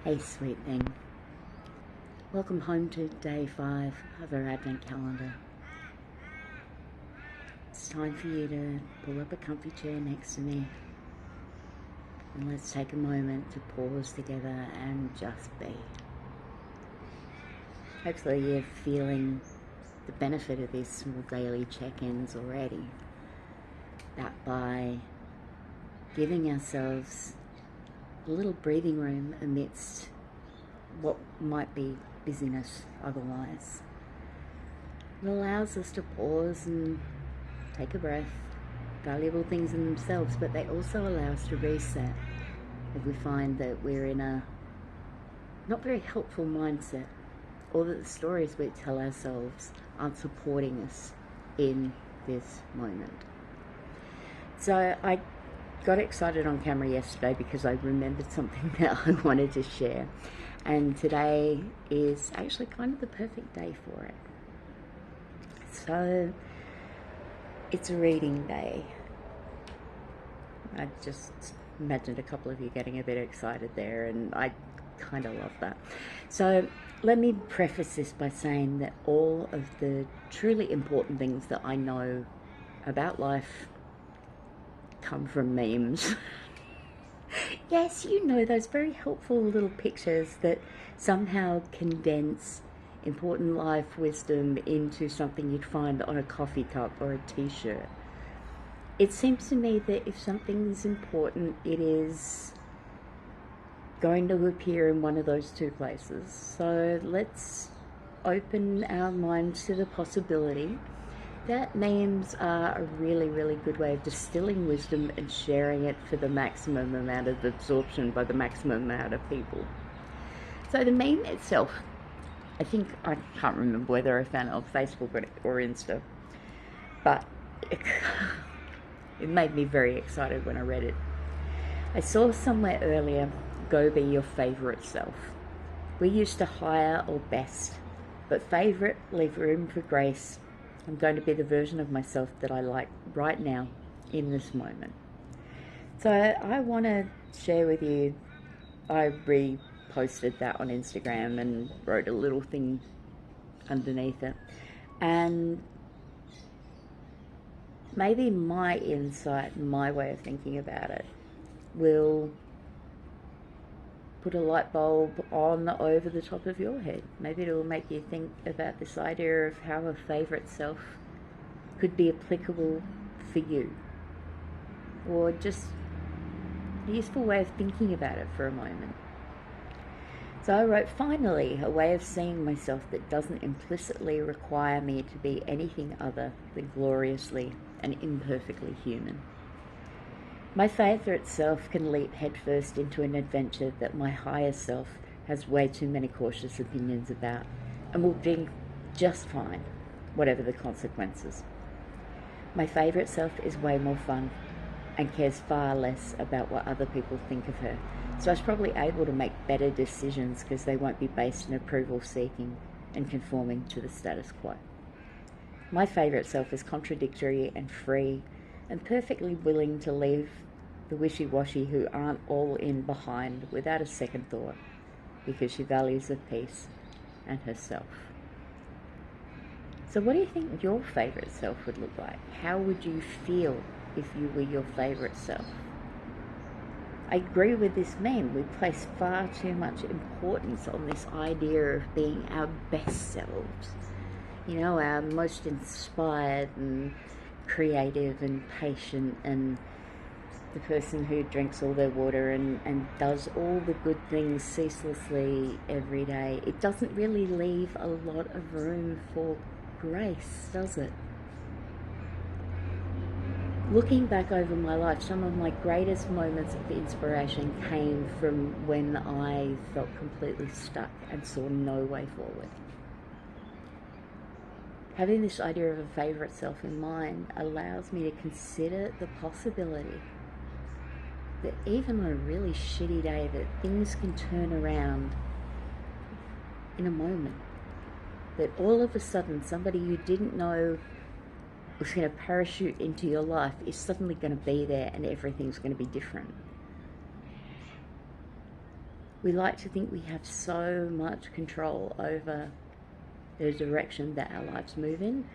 Hey sweet thing, welcome home to day 5 of our Advent calendar. It's time for you to pull up a comfy chair next to me and let's take a moment to pause together and just be. Hopefully you're feeling the benefit of these small daily check-ins already, that by giving ourselves a little breathing room amidst what might be busyness otherwise. It allows us to pause and take a breath, valuable things in themselves, but they also allow us to reset if we find that we're in a not very helpful mindset, or that the stories we tell ourselves aren't supporting us in this moment. So I got excited on camera yesterday because I remembered something that I wanted to share, and today is actually kind of the perfect day for it. So it's a reading day. I just imagined a couple of you getting a bit excited there, and I kind of love that. So let me preface this by saying that all of the truly important things that I know about life come from memes. Yes, you know, those very helpful little pictures that somehow condense important life wisdom into something you'd find on a coffee cup or a t-shirt. It seems to me that if something is important, it is going to appear in one of those two places. So let's open our minds to the possibility that memes are a really, really good way of distilling wisdom and sharing it for the maximum amount of absorption by the maximum amount of people. So the meme itself, I can't remember whether I found it on Facebook or Insta, but it made me very excited when I read it. I saw somewhere earlier, go be your favourite self. We used to hire or best, but favourite, leave room for grace. I'm going to be the version of myself that I like right now, in this moment. So I want to share with you, I reposted that on Instagram and wrote a little thing underneath it. And maybe my insight, my way of thinking about it, will put a light bulb on over the top of your head. Maybe it will make you think about this idea of how a favourite self could be applicable for you, or just a useful way of thinking about it for a moment. So I wrote, finally, a way of seeing myself that doesn't implicitly require me to be anything other than gloriously and imperfectly human. My favourite self can leap headfirst into an adventure that my higher self has way too many cautious opinions about, and will do just fine, whatever the consequences. My favourite self is way more fun and cares far less about what other people think of her, so I was probably able to make better decisions because they won't be based in approval seeking and conforming to the status quo. My favourite self is contradictory and free and perfectly willing to leave the wishy-washy who aren't all in behind without a second thought, because she values her peace and herself. So what do you think your favourite self would look like? How would you feel if you were your favourite self? I agree with this meme. We place far too much importance on this idea of being our best selves. You know, our most inspired and creative and patient, and the person who drinks all their water and does all the good things ceaselessly every day. It doesn't really leave a lot of room for grace, does it? Looking back over my life, some of my greatest moments of inspiration came from when I felt completely stuck and saw no way forward. Having this idea of a favourite self in mind allows me to consider the possibility that even on a really shitty day, that things can turn around in a moment. That all of a sudden somebody you didn't know was going to parachute into your life is suddenly going to be there, and everything's going to be different. We like to think we have so much control over the direction that our lives move in.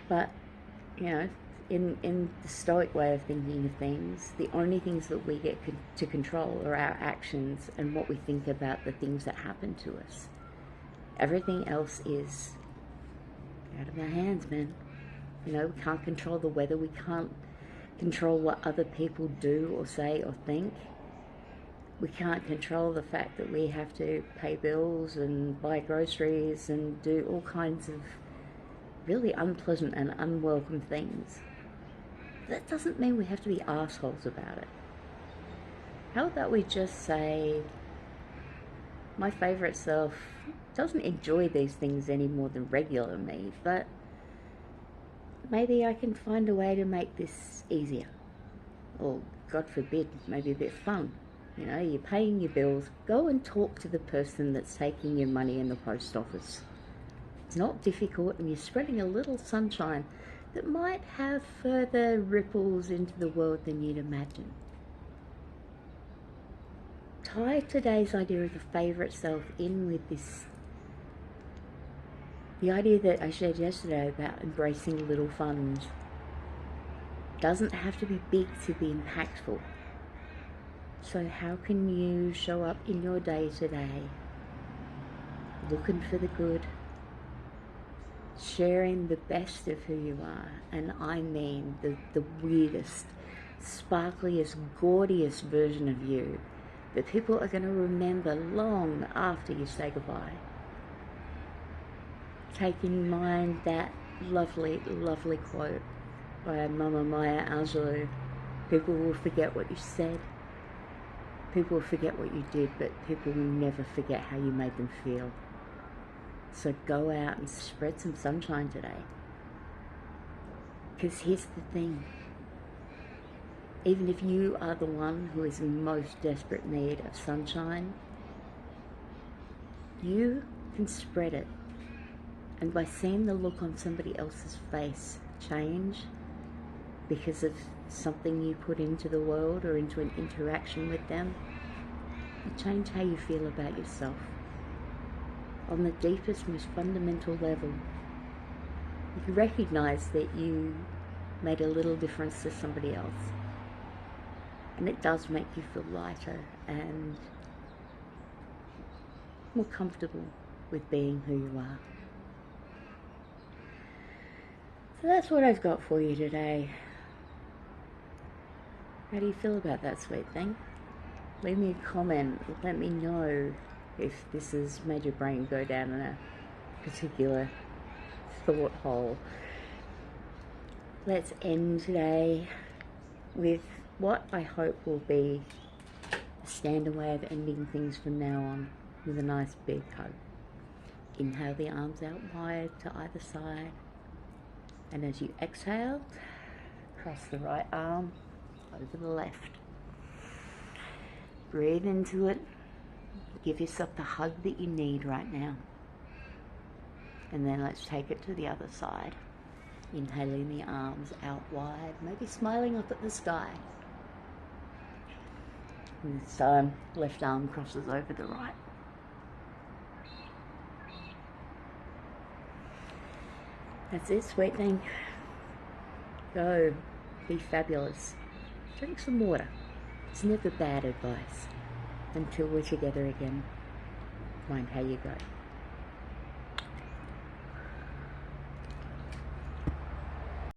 But, you know, in the Stoic way of thinking of things, the only things that we get to control are our actions and what we think about the things that happen to us. Everything else is out of our hands, man. You know, we can't control the weather. We can't control what other people do or say or think. We can't control the fact that we have to pay bills and buy groceries and do all kinds of really unpleasant and unwelcome things. That doesn't mean we have to be assholes about it. How about we just say, my favourite self doesn't enjoy these things any more than regular me, but maybe I can find a way to make this easier. Or, God forbid, maybe a bit fun. You know, you're paying your bills, go and talk to the person that's taking your money in the post office. It's not difficult, and you're spreading a little sunshine that might have further ripples into the world than you'd imagine. Tie today's idea of the favourite self in with this, the idea that I shared yesterday about embracing little funs. Doesn't have to be big to be impactful. So how can you show up in your day today looking for the good, sharing the best of who you are, and I mean the weirdest, sparkliest, gaudiest version of you that people are going to remember long after you say goodbye. Take in mind that lovely, lovely quote by Mama Maya Angelou. People will forget what you said, people will forget what you did, but people will never forget how you made them feel. So go out and spread some sunshine today. Because here's the thing. Even if you are the one who is in most desperate need of sunshine, you can spread it. And by seeing the look on somebody else's face change because of something you put into the world or into an interaction with them, you change how you feel about yourself. On the deepest, most fundamental level, you recognize that you made a little difference to somebody else. And it does make you feel lighter and more comfortable with being who you are. So that's what I've got for you today. How do you feel about that sweet thing? Leave me a comment. Let me know if this has made your brain go down in a particular thought hole. Let's end today with what I hope will be a standard way of ending things from now on, with a nice big hug. Inhale the arms out wide to either side, and as you exhale, cross the right arm over the left. Breathe into it. Give yourself the hug that you need right now. And then let's take it to the other side. Inhaling the arms out wide, maybe smiling up at the sky. And this time, left arm crosses over the right. That's it, sweet thing. Go. Be fabulous. Drink some water. It's never bad advice. Until we're together again, mind how you go.